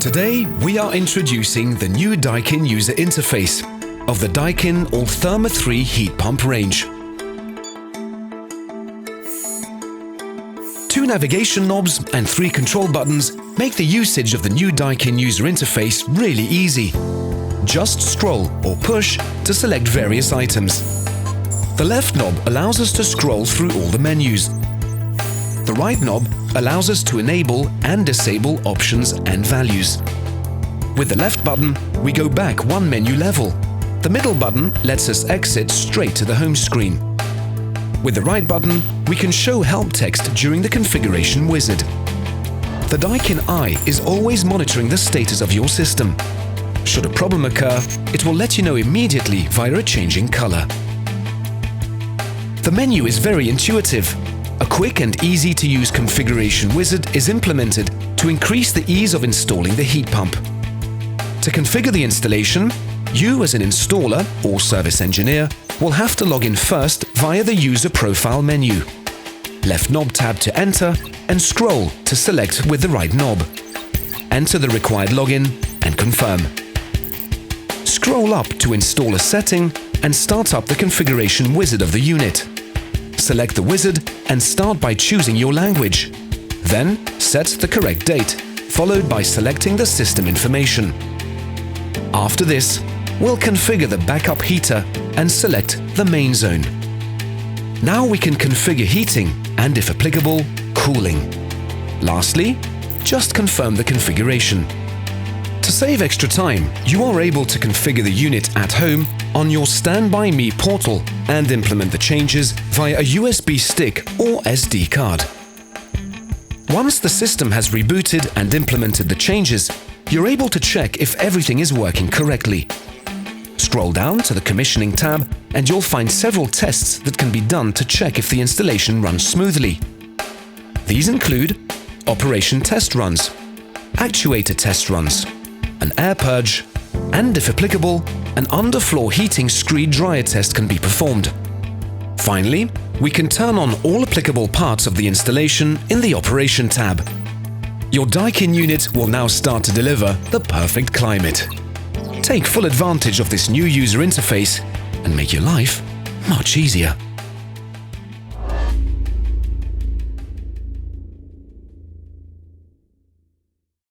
Today, we are introducing the new Daikin user interface of the Daikin Altherma 3 heat pump range. 2 navigation knobs and 3 control buttons make the usage of the new Daikin user interface really easy. Just scroll or push to select various items. The left knob allows us to scroll through all the menus. The right knob allows us to enable and disable options and values. With the left button, we go back 1 menu level. The middle button lets us exit straight to the home screen. With the right button, we can show help text during the configuration wizard. The Daikin Eye is always monitoring the status of your system. Should a problem occur, it will let you know immediately via a changing color. The menu is very intuitive. A quick and easy-to-use configuration wizard is implemented to increase the ease of installing the heat pump. To configure the installation, you as an installer or service engineer will have to log in first via the user profile menu. Left knob tab to enter and scroll to select with the right knob. Enter the required login and confirm. Scroll up to install a setting and start up the configuration wizard of the unit. Select the wizard and start by choosing your language. Then set the correct date, followed by selecting the system information. After this, we'll configure the backup heater and select the main zone. Now we can configure heating and, if applicable, cooling. Lastly, just confirm the configuration. To save extra time, you are able to configure the unit at home on your Stand By Me portal and implement the changes via a USB stick or SD card. Once the system has rebooted and implemented the changes, you're able to check if everything is working correctly. Scroll down to the Commissioning tab and you'll find several tests that can be done to check if the installation runs smoothly. These include operation test runs, actuator test runs, an air purge, and if applicable, an underfloor heating screed dryer test can be performed. Finally, we can turn on all applicable parts of the installation in the Operation tab. Your Daikin unit will now start to deliver the perfect climate. Take full advantage of this new user interface and make your life much easier.